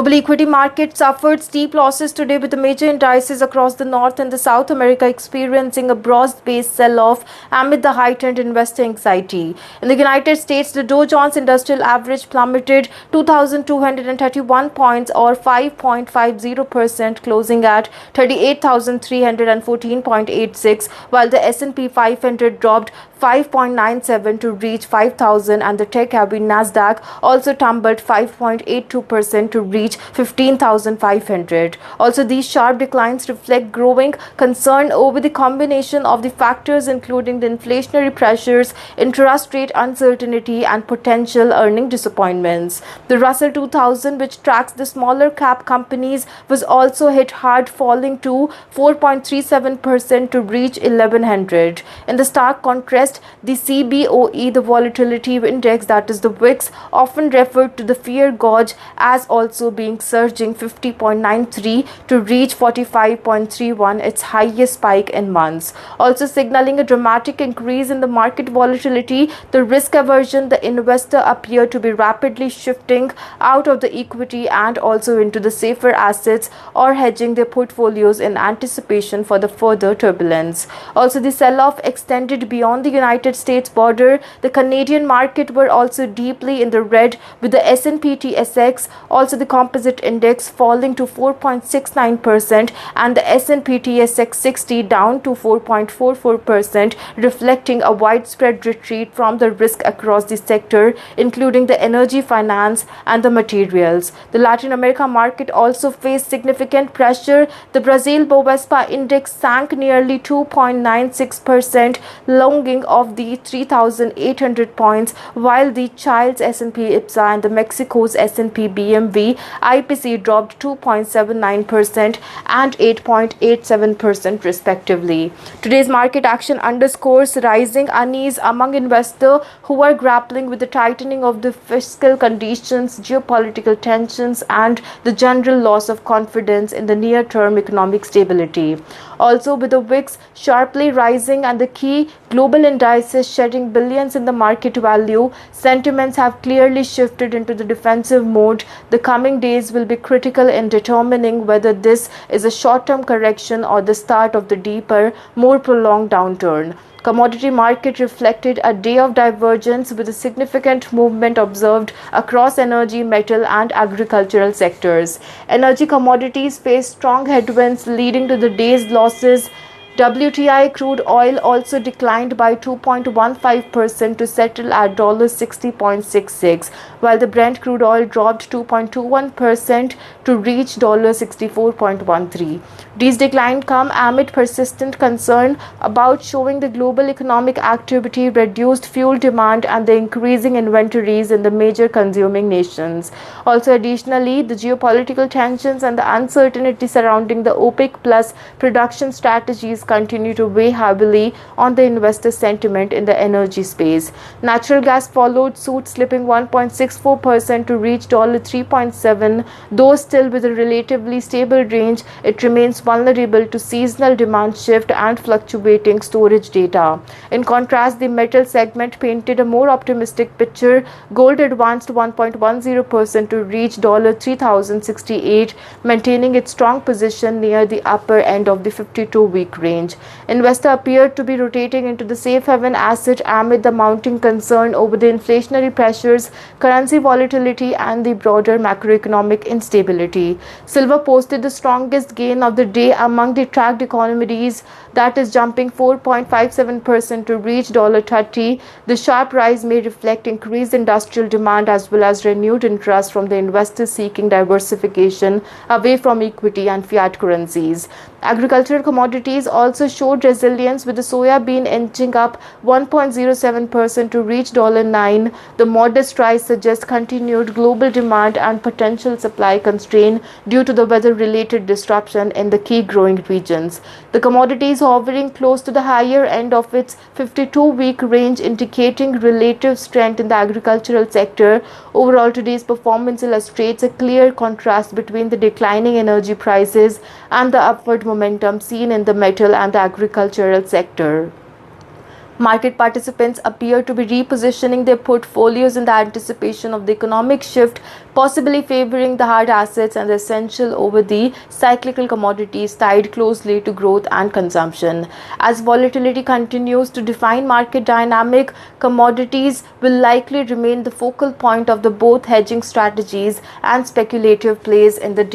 Global equity markets suffered steep losses today with the major indices across the North and the South America experiencing a broad-based sell-off amid the heightened investor anxiety. In the United States, the Dow Jones Industrial Average plummeted 2,231 points or 5.50%, closing at 38,314.86, while the S&P 500 dropped 5.97 to reach 5,000, and the tech-heavy Nasdaq also tumbled 5.82% to reach 15,500. Also, these sharp declines reflect growing concern over the combination of the factors including the inflationary pressures, interest rate uncertainty, and potential earning disappointments. The Russell 2000, which tracks the smaller cap companies, was also hit hard, falling to 4.37% to reach 1100. In the stark contrast, the CBOE, the volatility index, that is the VIX, often referred to the fear gauge, as also being surging 50.93 to reach 45.31, its highest spike in months. Also signaling a dramatic increase in the market volatility, the risk aversion, the investor appear to be rapidly shifting out of the equity and also into the safer assets or hedging their portfolios in anticipation for the further turbulence. Also, the sell-off extended beyond the United States border. The Canadian market were also deeply in the red, with the S&P TSX, also the composite index, falling to 4.69% and the S&P TSX 60 down to 4.44%, reflecting a widespread retreat from the risk across the sector, including the energy, finance, and the materials. The Latin America market also faced significant pressure. The Brazil Bovespa index sank nearly 2.96%, longing of the 3,800 points, while the Childs S&P IPSA and the Mexico's S&P BMV IPC dropped 2.79% and 8.87% respectively. Today's market action underscores rising unease among investors who are grappling with the tightening of the fiscal conditions, geopolitical tensions, and the general loss of confidence in the near-term economic stability. Also, with the VIX sharply rising and the key global indices shedding billions in the market value, sentiments have clearly shifted into the defensive mode. The coming days will be critical in determining whether this is a short-term correction or the start of the deeper, more prolonged downturn. Commodity market reflected a day of divergence with a significant movement observed across energy, metal, and agricultural sectors. Energy commodities faced strong headwinds, leading to the day's losses. WTI crude oil also declined by 2.15% to settle at $60.66, while the Brent crude oil dropped 2.21% to reach $64.13. These declines come amid persistent concern about showing the global economic activity, reduced fuel demand, and the increasing inventories in the major consuming nations. Also, additionally, the geopolitical tensions and the uncertainty surrounding the OPEC Plus production strategies continue to weigh heavily on the investor sentiment in the energy space. Natural gas followed suit, slipping 1.64% to reach $3.7. Though still with a relatively stable range, it remains vulnerable to seasonal demand shift and fluctuating storage data. In contrast, the metal segment painted a more optimistic picture. Gold advanced 1.10% to reach $3,068, maintaining its strong position near the upper end of the 52-week range. Investors appeared to be rotating into the safe haven asset amid the mounting concern over the inflationary pressures, currency volatility, and the broader macroeconomic instability. Silver posted the strongest gain of the day among the tracked economies, that is jumping 4.57% to reach $30. The sharp rise may reflect increased industrial demand as well as renewed interest from the investors seeking diversification away from equity and fiat currencies. Agricultural commodities also showed resilience, with the soya bean inching up 1.07% to reach $9. The modest rise suggests continued global demand and potential supply constraint due to the weather-related disruption in the key growing regions. The commodity is hovering close to the higher end of its 52-week range, indicating relative strength in the agricultural sector. Overall, today's performance illustrates a clear contrast between the declining energy prices and the upward momentum seen in the metal and the agricultural sector. Market participants appear to be repositioning their portfolios in the anticipation of the economic shift, possibly favoring the hard assets and the essential over the cyclical commodities tied closely to growth and consumption. As volatility continues to define market dynamic, commodities will likely remain the focal point of the both hedging strategies and speculative plays in the